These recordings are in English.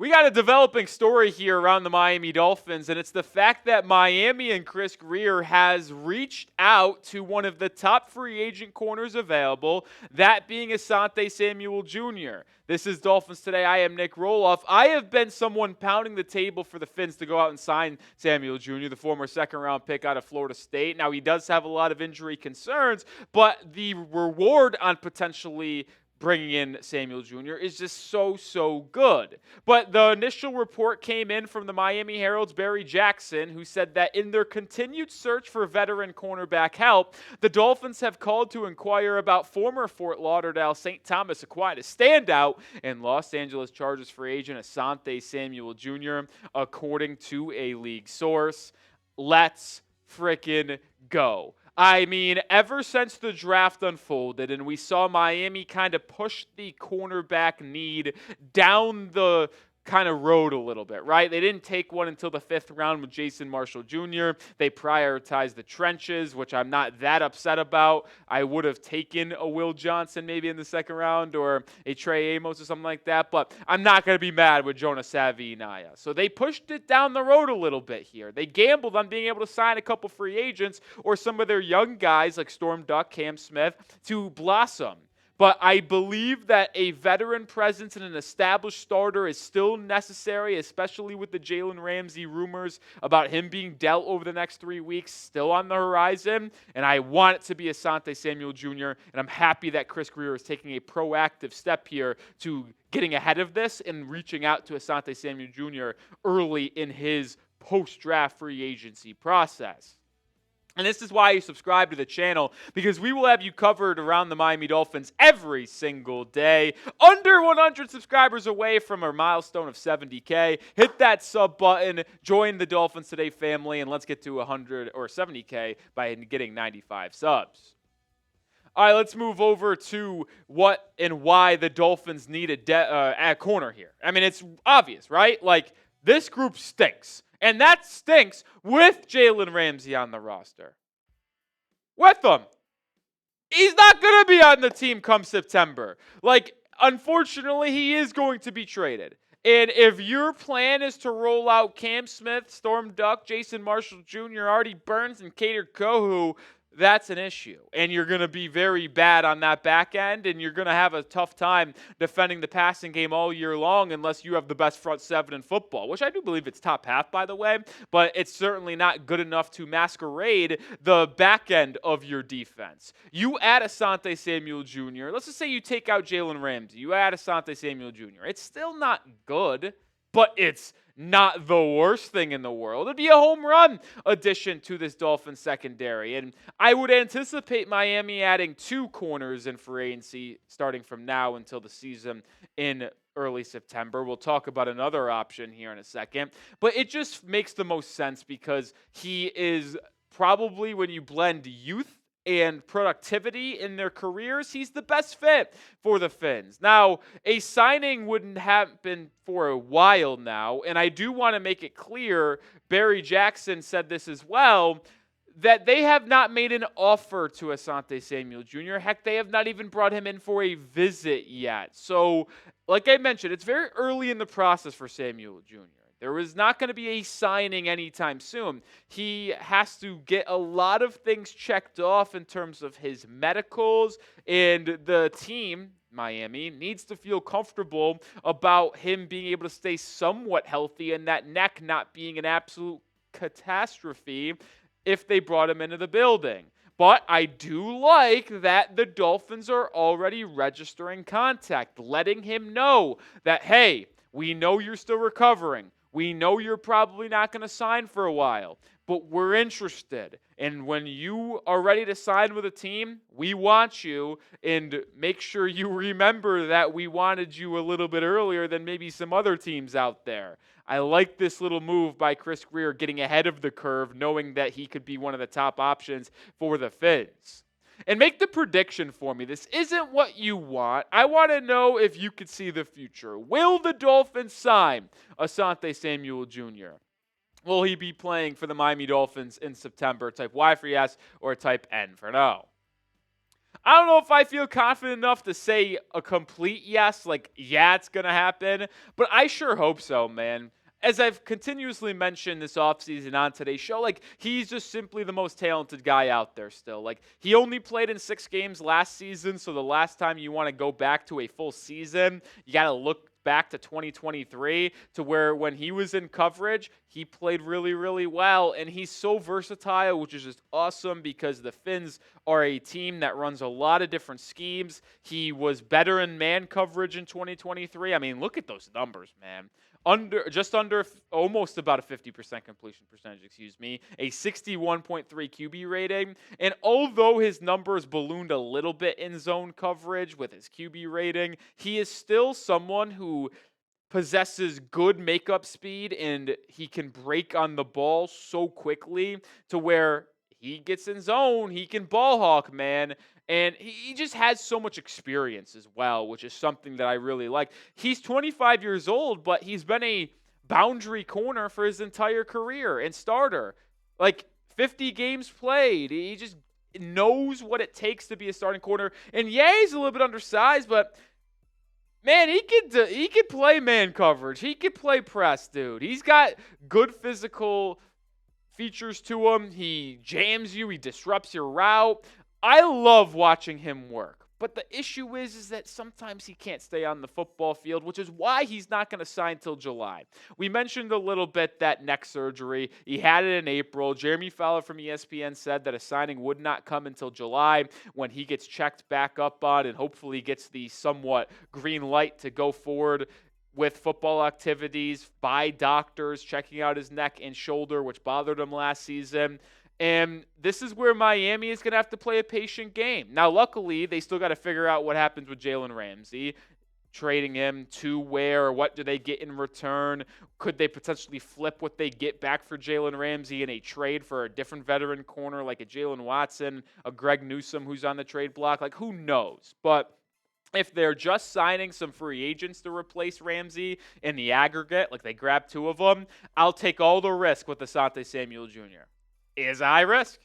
We got a developing story here around the Miami Dolphins, and it's the fact that Miami and Chris Grier has reached out to one of the top free agent corners available, that being Asante Samuel Jr. This is Dolphins Today. I am Nic Rohloff. I have been someone pounding the table for the Fins to go out and sign Samuel Jr., the former second-round pick out of Florida State. Now, he does have a lot of injury concerns, but the reward on potentially bringing in Samuel Jr. is just so good. But the initial report came in from the Miami Herald's Barry Jackson, who said that in their continued search for veteran cornerback help, the Dolphins have called to inquire about former Fort Lauderdale St. Thomas Aquinas standout and Los Angeles Chargers free agent Asante Samuel Jr., according to a league source. Let's frickin' go. I mean, ever since the draft unfolded and we saw Miami kind of push the cornerback need down the kind of road a little bit, right? They didn't take one until the 5th round with Jason Marshall Jr. They prioritized the trenches, which I'm not that upset about. I would have taken a Will Johnson maybe in the 2nd round or a Trey Amos or something like that, but I'm not going to be mad with Jonah Savvy-Naya. So they pushed it down the road a little bit here. They gambled on being able to sign a couple free agents or some of their young guys like Storm Duck, Cam Smith to blossom. But I believe that a veteran presence and an established starter is still necessary, especially with the Jalen Ramsey rumors about him being dealt over the next 3 weeks still on the horizon. And I want it to be Asante Samuel Jr., and I'm happy that Chris Grier is taking a proactive step here to getting ahead of this and reaching out to Asante Samuel Jr. early in his post-draft free agency process. And this is why you subscribe to the channel, because we will have you covered around the Miami Dolphins every single day. Under 100 subscribers away from our milestone of 70K. Hit that sub button, join the Dolphins Today family, and let's get to 100 or 70K by getting 95 subs. All right, let's move over to what and why the Dolphins need a corner here. I mean, it's obvious, right? Like, this group stinks. And that stinks with Jalen Ramsey on the roster. With him. He's not going to be on the team come September. Like, unfortunately, he is going to be traded. And if your plan is to roll out Cam Smith, Storm Duck, Jason Marshall Jr., Artie Burns, and Kader Kohu, that's an issue. And you're going to be very bad on that back end, and you're going to have a tough time defending the passing game all year long unless you have the best front seven in football, which I do believe it's top half, by the way, but it's certainly not good enough to masquerade the back end of your defense. You add Asante Samuel Jr. Let's just say you take out Jalen Ramsey. You add Asante Samuel Jr. It's still not good, but it's not the worst thing in the world. It'd be a home run addition to this Dolphins secondary. And I would anticipate Miami adding 2 corners in free agency starting from now until the season in early September. We'll talk about another option here in a second. But it just makes the most sense because he is probably, when you blend youth and productivity in their careers, he's the best fit for the Fins. Now, a signing wouldn't happen for a while now, and I do want to make it clear, Barry Jackson said this as well, that they have not made an offer to Asante Samuel Jr. Heck, they have not even brought him in for a visit yet. So, like I mentioned, it's very early in the process for Samuel Jr. There is not going to be a signing anytime soon. He has to get a lot of things checked off in terms of his medicals, and the team, Miami, needs to feel comfortable about him being able to stay somewhat healthy and that neck not being an absolute catastrophe if they brought him into the building. But I do like that the Dolphins are already registering contact, letting him know that, hey, we know you're still recovering. We know you're probably not going to sign for a while, but we're interested. And when you are ready to sign with a team, we want you. And make sure you remember that we wanted you a little bit earlier than maybe some other teams out there. I like this little move by Chris Grier getting ahead of the curve, knowing that he could be one of the top options for the Fins. And make the prediction for me. This isn't what you want. I want to know if you could see the future. Will the Dolphins sign Asante Samuel Jr.? Will he be playing for the Miami Dolphins in September? Type Y for yes or type N for no. I don't know if I feel confident enough to say a complete yes, like, yeah, it's going to happen, but I sure hope so, man. As I've continuously mentioned this offseason on today's show, like, he's just simply the most talented guy out there still. Like, he only played in 6 games last season, so the last time you want to go back to a full season, you got to look back to 2023 to where when he was in coverage, he played really, really well. And he's so versatile, which is just awesome because the Finns are a team that runs a lot of different schemes. He was better in man coverage in 2023. I mean, look at those numbers, man. Almost about a 50% completion percentage, a 61.3 QB rating. And although his numbers ballooned a little bit in zone coverage with his QB rating, he is still someone who possesses good makeup speed, and he can break on the ball so quickly to where he gets in zone, he can ball hawk, man. And he just has so much experience as well, which is something that I really like. He's 25 years old, but he's been a boundary corner for his entire career and starter. Like 50 games played. He just knows what it takes to be a starting corner. And yeah, he's a little bit undersized, but man, he could play man coverage. He could play press, dude. He's got good physical features to him. He jams you. He disrupts your route. I love watching him work. But the issue is that sometimes he can't stay on the football field, which is why he's not going to sign till July. We mentioned a little bit that neck surgery. He had it in April. Jeremy Fowler from ESPN said that a signing would not come until July when he gets checked back up on and hopefully gets the somewhat green light to go forward with football activities by doctors, checking out his neck and shoulder, which bothered him last season. And this is where Miami is going to have to play a patient game. Now, luckily, they still got to figure out what happens with Jalen Ramsey, trading him to where, or what do they get in return? Could they potentially flip what they get back for Jalen Ramsey in a trade for a different veteran corner like a Jalen Watson, a Greg Newsome who's on the trade block? Like, who knows? But if they're just signing some free agents to replace Ramsey in the aggregate, like they grab 2 of them, I'll take all the risk with Asante Samuel Jr. Is a high risk,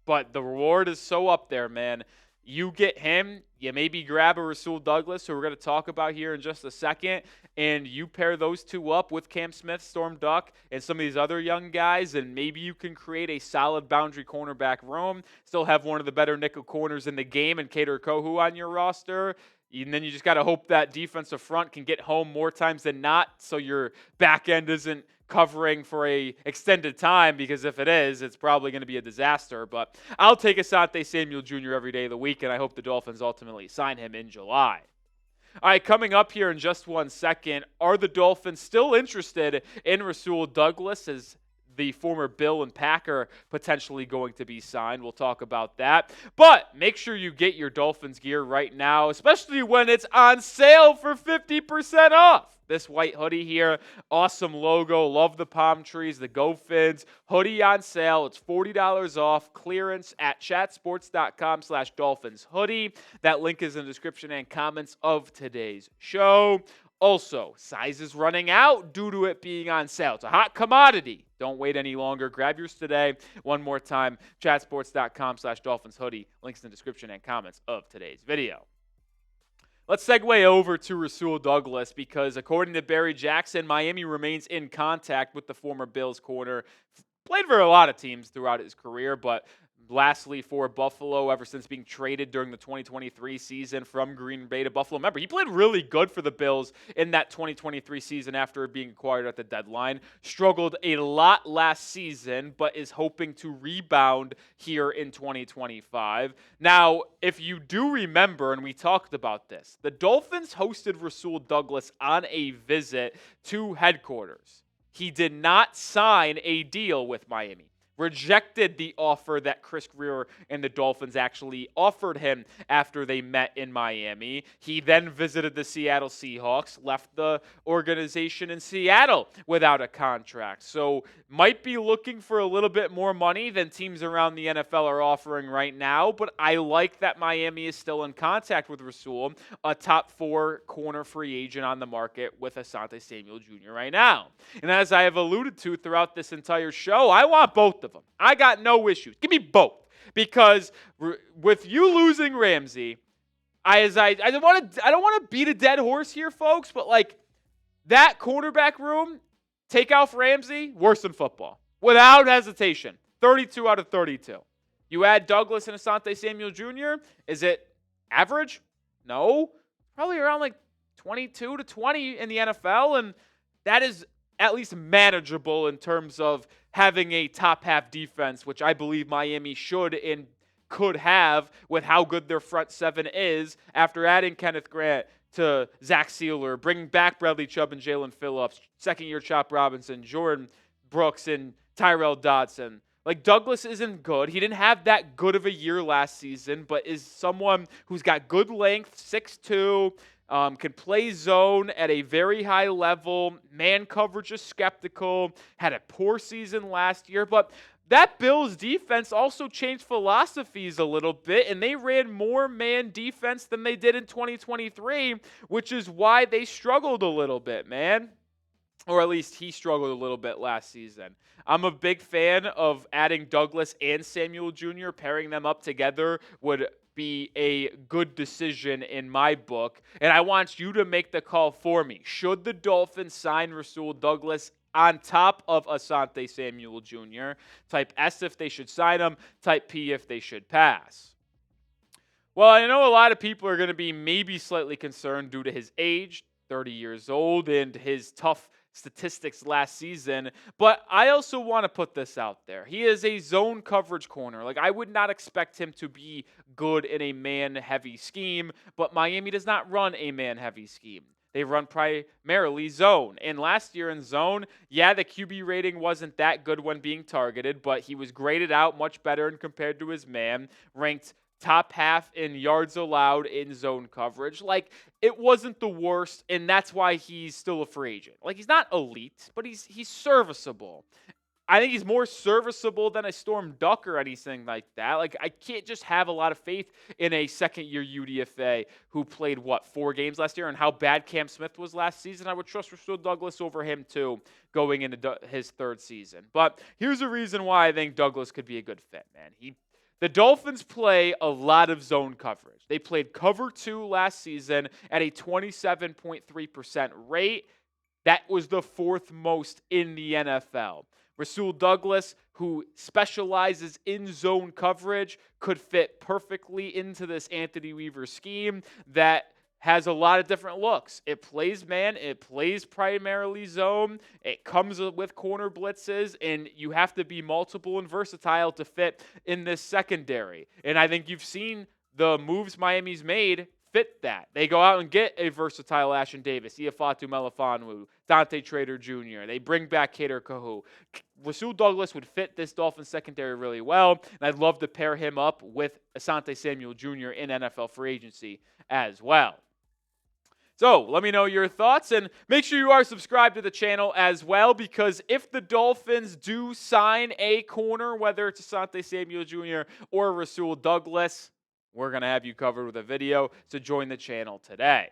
but the reward is so up there, man. You get him, you maybe grab a Rasul Douglas, who we're going to talk about here in just a second, and you pair those 2 up with Cam Smith, Storm Duck, and some of these other young guys, and maybe you can create a solid boundary cornerback room, still have one of the better nickel corners in the game and Kader Kohu on your roster. And then you just got to hope that defensive front can get home more times than not so your back end isn't covering for a extended time, because if it is, it's probably going to be a disaster. But I'll take Asante Samuel Jr. every day of the week, and I hope the Dolphins ultimately sign him in July. All right, coming up here in just 1 second, are the Dolphins still interested in Rasul Douglas as the former Bill and Packer potentially going to be signed? We'll talk about that. But make sure you get your Dolphins gear right now, especially when it's on sale for 50% off. This white hoodie here, awesome logo, love the palm trees, the Go Fins hoodie on sale. It's $40 off, clearance at chatsports.com/Dolphins hoodie. That link is in the description and comments of today's show. Also, size is running out due to it being on sale. It's a hot commodity. Don't wait any longer. Grab yours today. One more time, chatsports.com/Dolphins hoodie. Links in the description and comments of today's video. Let's segue over to Rasul Douglas because according to Barry Jackson, Miami remains in contact with the former Bills corner. Played for a lot of teams throughout his career, but lastly for Buffalo ever since being traded during the 2023 season from Green Bay to Buffalo. Remember, he played really good for the Bills in that 2023 season after being acquired at the deadline. Struggled a lot last season, but is hoping to rebound here in 2025. Now, if you do remember, and we talked about this, the Dolphins hosted Rasul Douglas on a visit to headquarters. He did not sign a deal with Miami. Rejected the offer that Chris Grier and the Dolphins actually offered him after they met in Miami. He then visited the Seattle Seahawks, left the organization in Seattle without a contract. So might be looking for a little bit more money than teams around the NFL are offering right now, but I like that Miami is still in contact with Rasul, a top 4 corner free agent on the market with Asante Samuel Jr. right now. And as I have alluded to throughout this entire show, I want both of them. I got no issues. Give me both. Because with you losing Ramsey, I don't want to beat a dead horse here, folks, but like that cornerback room, take out Ramsey, worse than football. Without hesitation. 32 out of 32. You add Douglas and Asante Samuel Jr., is it average? No. Probably around like 22 to 20 in the NFL, and that is at least manageable in terms of having a top half defense, which I believe Miami should and could have with how good their front seven is after adding Kenneth Grant to Zach Sealer, bringing back Bradley Chubb and Jalen Phillips, second-year Chop Robinson, Jordan Brooks, and Tyrell Dodson. Like, Douglas isn't good. He didn't have that good of a year last season, but is someone who's got good length, 6'2", can play zone at a very high level. Man coverage is skeptical. Had a poor season last year, but that Bills defense also changed philosophies a little bit, and they ran more man defense than they did in 2023, which is why they struggled a little bit, man. Or at least he struggled a little bit last season. I'm a big fan of adding Douglas and Samuel Jr. Pairing them up together would be a good decision in my book, and I want you to make the call for me. Should the Dolphins sign Rasul Douglas on top of Asante Samuel Jr.? Type S if they should sign him. Type P if they should pass. Well, I know a lot of people are going to be maybe slightly concerned due to his age, 30 years old, and his tough statistics last season, but I also want to put this out there. He is a zone coverage corner. Like, I would not expect him to be good in a man-heavy scheme, but Miami does not run a man-heavy scheme. They run primarily zone. And last year in zone, yeah, the QB rating wasn't that good when being targeted, but he was graded out much better compared to his man, ranked top half in yards allowed in zone coverage. Like, it wasn't the worst, and that's why he's still a free agent. Like, he's not elite, but he's serviceable. I think he's more serviceable than a Storm Duck or anything like that. Like, I can't just have a lot of faith in a second-year UDFA who played, 4 games last year, and how bad Cam Smith was last season. I would trust Rasul Douglas over him, too, going into his third season. But here's a reason why I think Douglas could be a good fit, man. The Dolphins play a lot of zone coverage. They played cover 2 last season at a 27.3% rate. That was the 4th most in the NFL. Rasul Douglas, who specializes in zone coverage, could fit perfectly into this Anthony Weaver scheme that has a lot of different looks. It plays man, it plays primarily zone, it comes with corner blitzes, and you have to be multiple and versatile to fit in this secondary. And I think you've seen the moves Miami's made fit that. They go out and get a versatile Ashton Davis, Iafatu Melifonwu, Dante Trader Jr. They bring back Kader Kahu. Rasul Douglas would fit this Dolphins secondary really well, and I'd love to pair him up with Asante Samuel Jr. in NFL free agency as well. So let me know your thoughts, and make sure you are subscribed to the channel as well, because if the Dolphins do sign a corner, whether it's Asante Samuel Jr. or Rasul Douglas, we're going to have you covered with a video, so join the channel today.